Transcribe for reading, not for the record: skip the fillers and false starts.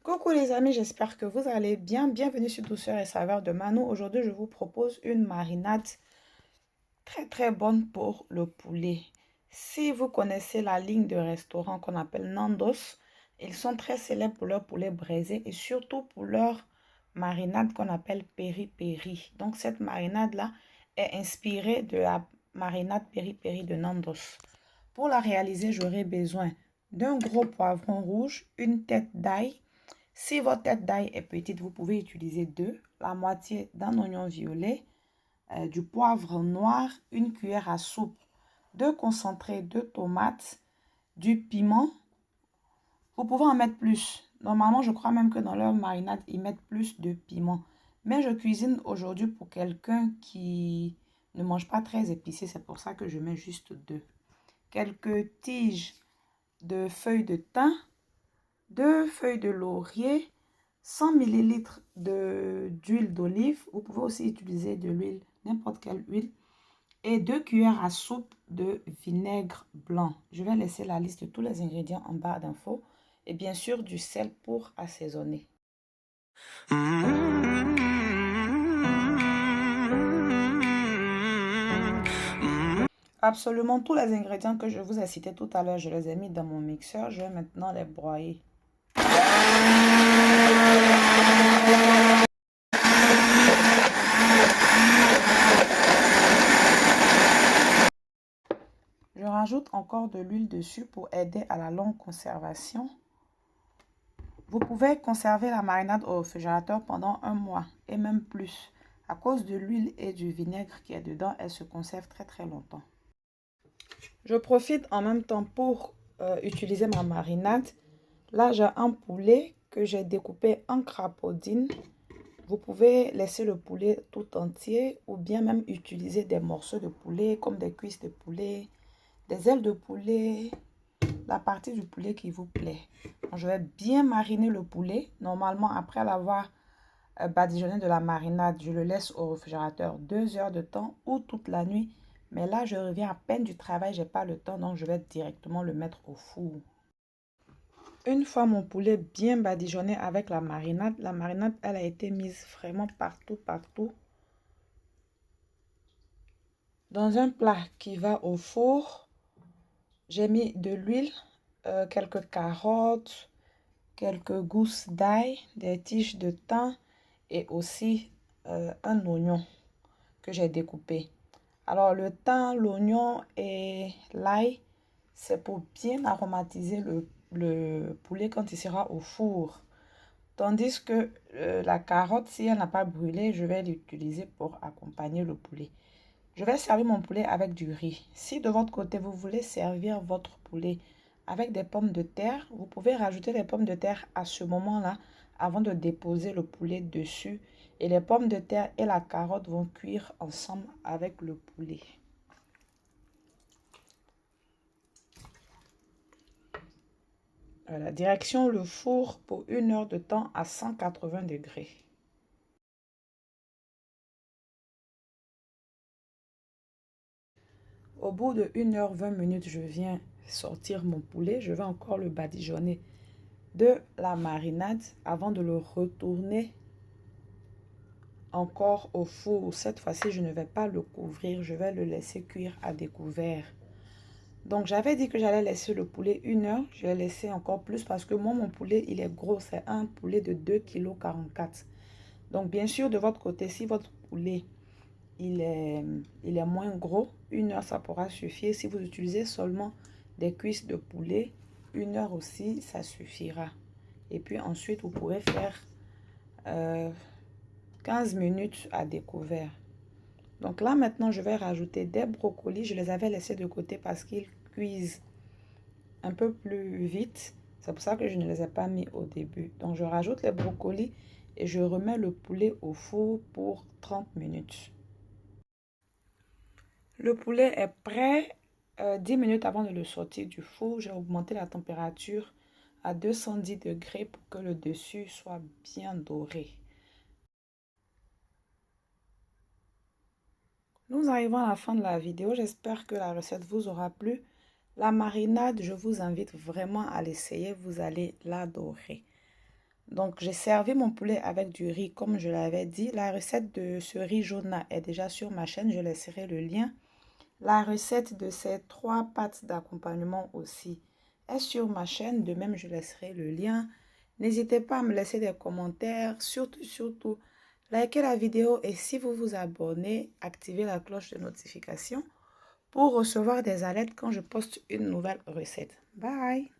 Coucou les amis, j'espère que vous allez bien. Bienvenue sur Douceur et Saveur de Mano. Aujourd'hui, je vous propose une marinade très bonne pour le poulet. Si vous connaissez la ligne de restaurants qu'on appelle Nandos, ils sont très célèbres pour leur poulet braisé et surtout pour leur marinade qu'on appelle peri-peri. Donc cette marinade-là est inspirée de la marinade peri-peri de Nandos. Pour la réaliser, j'aurai besoin d'un gros poivron rouge, une tête d'ail. Si votre tête d'ail est petite, vous pouvez utiliser deux, la moitié d'un oignon violet, du poivre noir, une cuillère à soupe de concentré de tomates, du piment. Vous pouvez en mettre plus. Normalement, je crois même que dans leur marinade, ils mettent plus de piment. Mais je cuisine aujourd'hui pour quelqu'un qui ne mange pas très épicé. C'est pour ça que je mets juste deux. Quelques tiges de feuilles de thym, 2 feuilles de laurier, 100 ml d'huile d'olive. Vous pouvez aussi utiliser de l'huile, n'importe quelle huile. Et 2 cuillères à soupe de vinaigre blanc. Je vais laisser la liste de tous les ingrédients en barre d'infos. Et bien sûr du sel pour assaisonner. Absolument tous les ingrédients que je vous ai cités tout à l'heure, je les ai mis dans mon mixeur. Je vais maintenant les broyer. Je rajoute encore de l'huile dessus pour aider à la longue conservation. Vous pouvez conserver la marinade au réfrigérateur pendant 1 mois et même plus. À cause de l'huile et du vinaigre qui est dedans, elle se conserve très longtemps. Je profite en même temps pour utiliser ma marinade. Là, j'ai un poulet que j'ai découpé en crapaudine. Vous pouvez laisser le poulet tout entier ou bien même utiliser des morceaux de poulet comme des cuisses de poulet, des ailes de poulet, la partie du poulet qui vous plaît. Donc, je vais bien mariner le poulet. Normalement, après l'avoir badigeonné de la marinade, je le laisse au réfrigérateur 2 heures de temps ou toute la nuit. Mais là, je reviens à peine du travail, j'ai pas le temps, donc je vais directement le mettre au four. Une fois mon poulet bien badigeonné avec la marinade, elle a été mise vraiment partout. Dans un plat qui va au four, j'ai mis de l'huile, quelques carottes, quelques gousses d'ail, des tiges de thym et aussi un oignon que j'ai découpé. Alors le thym, l'oignon et l'ail, c'est pour bien aromatiser le poulet quand il sera au four. Tandis que la carotte, si elle n'a pas brûlé, je vais l'utiliser pour accompagner le poulet. Je vais servir mon poulet avec du riz. Si de votre côté, vous voulez servir votre poulet avec des pommes de terre, vous pouvez rajouter les pommes de terre à ce moment-là avant de déposer le poulet dessus. Et les pommes de terre et la carotte vont cuire ensemble avec le poulet. Voilà, direction le four pour 1 heure de temps à 180 degrés. Au bout de 1 h 20, je viens sortir mon poulet. Je vais encore le badigeonner de la marinade avant de le retourner encore au four. Cette fois-ci, je ne vais pas le couvrir. Je vais le laisser cuire à découvert. Donc, j'avais dit que j'allais laisser le poulet 1 heure. Je vais laisser encore plus parce que moi, mon poulet, il est gros. C'est un poulet de 2,44 kg. Donc, bien sûr, de votre côté, si votre poulet il est moins gros, 1 heure ça pourra suffire. Si vous utilisez seulement des cuisses de poulet, 1 heure aussi ça suffira. Et puis ensuite vous pourrez faire 15 minutes à découvert. Donc là maintenant je vais rajouter des brocolis. Je les avais laissés de côté parce qu'ils cuisent un peu plus vite. C'est pour ça que je ne les ai pas mis au début. Donc je rajoute les brocolis et je remets le poulet au four pour 30 minutes. Le poulet est prêt. 10 minutes avant de le sortir du four, j'ai augmenté la température à 210 degrés pour que le dessus soit bien doré. Nous arrivons à la fin de la vidéo. J'espère que la recette vous aura plu. La marinade, je vous invite vraiment à l'essayer. Vous allez l'adorer. Donc, j'ai servi mon poulet avec du riz, comme je l'avais dit. La recette de ce riz jaune est déjà sur ma chaîne. Je laisserai le lien. La recette de ces 3 pâtes d'accompagnement aussi est sur ma chaîne. De même, je laisserai le lien. N'hésitez pas à me laisser des commentaires. Surtout, likez la vidéo et si vous vous abonnez, activez la cloche de notification pour recevoir des alertes quand je poste une nouvelle recette. Bye!